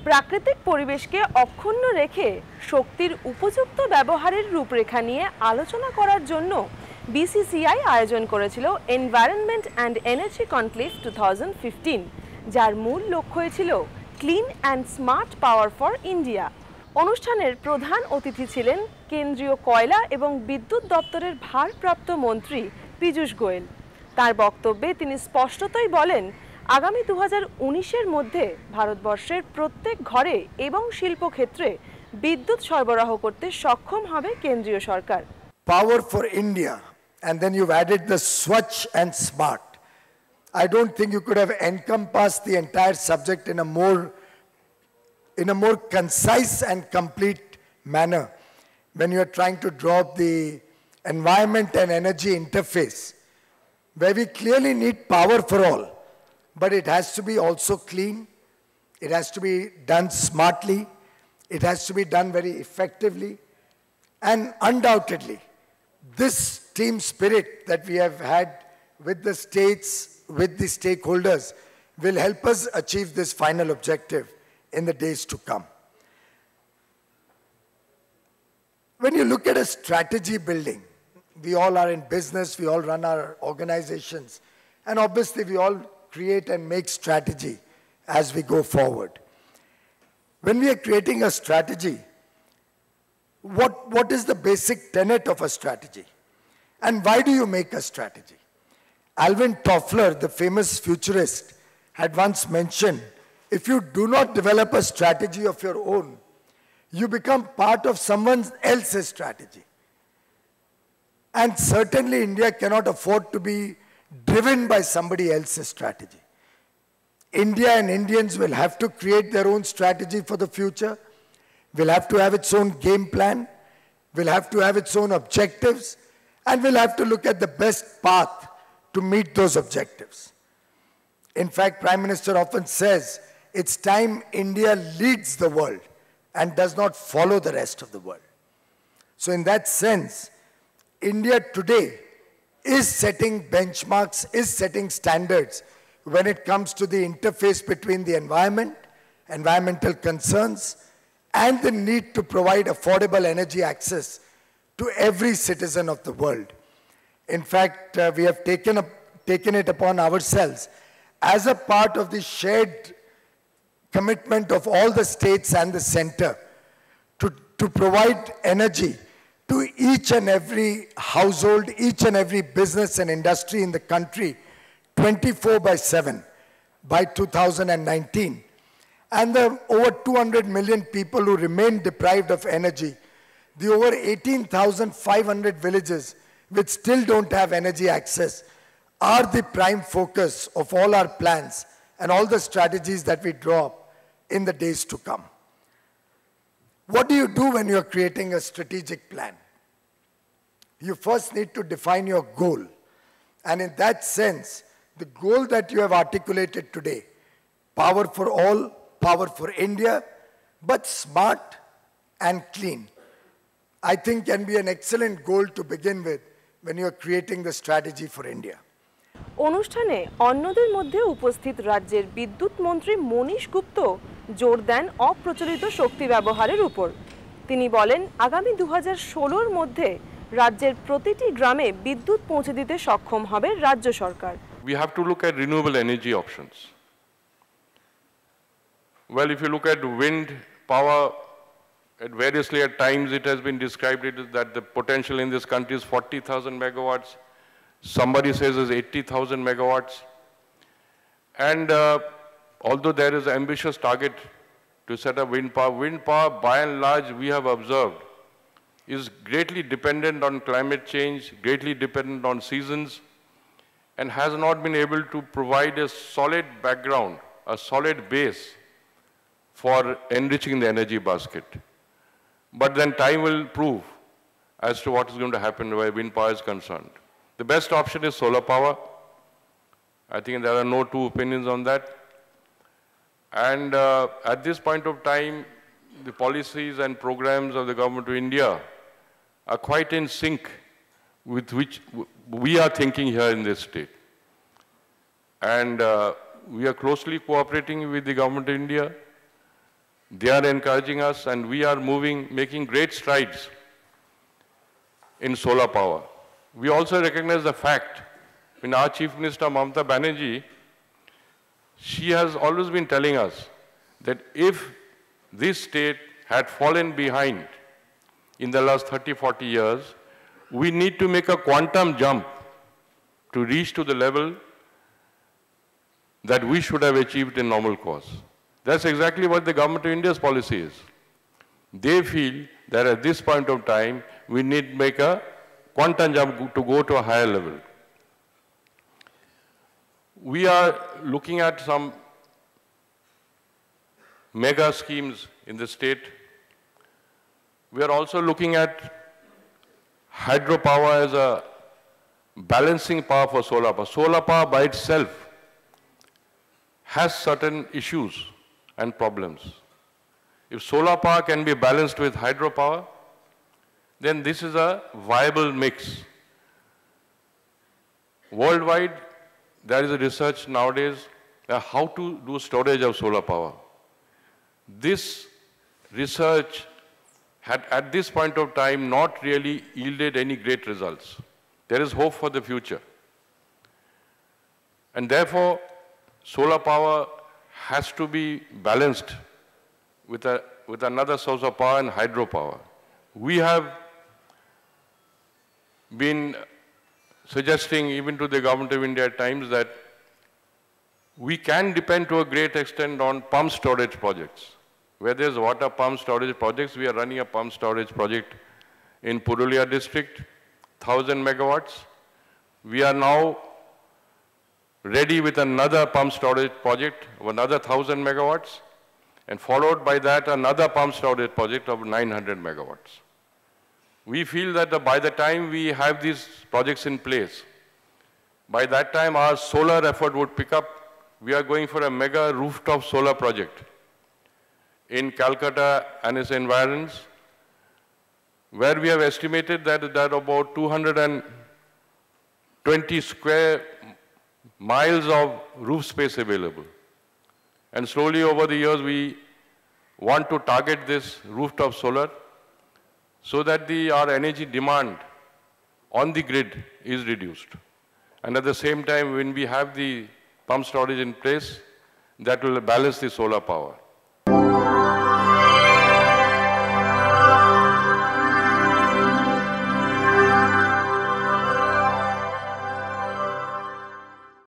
প্রাকৃতিক পরিবেশকে অক্ষুণ্ণ রেখে শক্তির উপযুক্ত ব্যবহারের রূপরেখা নিয়ে আলোচনা করার জন্য বিসিসিআই আয়োজন করেছিল এনভায়রনমেন্ট অ্যান্ড এনার্জি কনক্লেভ 2015, যার মূল লক্ষ্যই ছিল clean and smart power for India. অনুষ্ঠানের প্রধান অতিথি ছিলেন কেন্দ্রীয় কয়লা এবং বিদ্যুৎ দপ্তরের ভারপ্রাপ্ত মন্ত্রী পীযূষ গোয়েল। তার বক্তব্যে তিনি স্পষ্টতই বলেন, আগামী 2019-এর মধ্যে ভারতবর্ষের প্রত্যেক ঘরে এবং শিল্পক্ষেত্রে বিদ্যুৎ সরবরাহ করতে সক্ষম হবে কেন্দ্রীয় সরকার। Power for India, and then you've added the Swachh and Smart. I don't think you could have encompassed the entire subject in a more concise and complete manner when you are trying to draw up the environment and energy interface, where we clearly need power for all. But it has to be also clean, it has to be done smartly, it has to be done very effectively, and undoubtedly, this team spirit that we have had with the states, with the stakeholders, will help us achieve this final objective in the days to come. When you look at a strategy building, we all are in business, we all run our organizations, and obviously we all create and make strategy as we go forward. When we are creating a strategy, what is the basic tenet of a strategy? And why do you make a strategy? Alvin Toffler, the famous futurist, had once mentioned, if you do not develop a strategy of your own, you become part of someone else's strategy. And certainly India cannot afford to be driven by somebody else's strategy. India and Indians will have to create their own strategy for the future, will have to have its own game plan, will have to have its own objectives, and will have to look at the best path to meet those objectives. In fact, Prime Minister often says, it's time India leads the world and does not follow the rest of the world. So in that sense, India today is setting benchmarks, is setting standards when it comes to the interface between the environment, environmental concerns, and the need to provide affordable energy access to every citizen of the world. In fact, we have taken it upon ourselves as a part of the shared commitment of all the states and the center to provide energy to each and every household, each and every business and industry in the country 24/7 by 2019. And the over 200 million people who remain deprived of energy, the over 18,500 villages which still don't have energy access, are the prime focus of all our plans and all the strategies that we draw up in the days to come. What do you do when you're creating a strategic plan? You first need to define your goal. And in that sense, the goal that you have articulated today, power for all, power for India, but smart and clean, I think can be an excellent goal to begin with when you're creating the strategy for India. অনুষ্ঠানে অন্যদের মধ্যে উপস্থিত রাজ্যের বিদ্যুৎ মন্ত্রী মনীশ গুপ্ত জোর দেন অপ্রচলিত শক্তি ব্যবহারের উপর। তিনি বলেন, আগামী 2016-এর মধ্যে রাজ্যের প্রতিটি গ্রামে বিদ্যুৎ পৌঁছে দিতে সক্ষম হবে রাজ্য সরকার। We have to look at renewable energy options. Well, if you look at wind power, variously at times it has been described that the potential in this country is 40,000 megawatts. Somebody says it's 80,000 megawatts. And although there is an ambitious target to set up wind power by and large we have observed is greatly dependent on climate change, greatly dependent on seasons, and has not been able to provide a solid background, a solid base for enriching the energy basket. But then time will prove as to what is going to happen where wind power is concerned. The best option is solar power. I think there are no two opinions on that. And at this point of time, the policies and programs of the Government of India are quite in sync with which we are thinking here in this state. And we are closely cooperating with the Government of India. They are encouraging us, and we are making great strides in solar power. We also recognize the fact, in our Chief Minister Mamata Banerjee, she has always been telling us that if this state had fallen behind in the last 30, 40 years, we need to make a quantum jump to reach to the level that we should have achieved in normal course. That's exactly what the Government of India's policy is. They feel that at this point of time, we need to make a quantum jump to go to a higher level. We are looking at some mega schemes in the state. We are also looking at hydropower as a balancing power for solar power. Solar power by itself has certain issues and problems. If solar power can be balanced with hydropower, then this is a viable mix. Worldwide, there is a research nowadays how to do storage of solar power. This research had at this point of time not really yielded any great results. There is hope for the future. And therefore, solar power has to be balanced with another source of power and hydropower. We have been suggesting even to the Government of India at times that we can depend to a great extent on pump storage projects. Where there's water pump storage projects, we are running a pump storage project in Purulia district, 1,000 megawatts. We are now ready with another pump storage project of another 1,000 megawatts, and followed by that another pump storage project of 900 megawatts. We feel that by the time we have these projects in place, by that time our solar effort would pick up. We are going for a mega rooftop solar project in Kolkata and its environs, where we have estimated that there are about 220 square miles of roof space available. And slowly over the years, we want to target this rooftop solar so that our energy demand on the grid is reduced. And at the same time, when we have the pump storage in place, that will balance the solar power.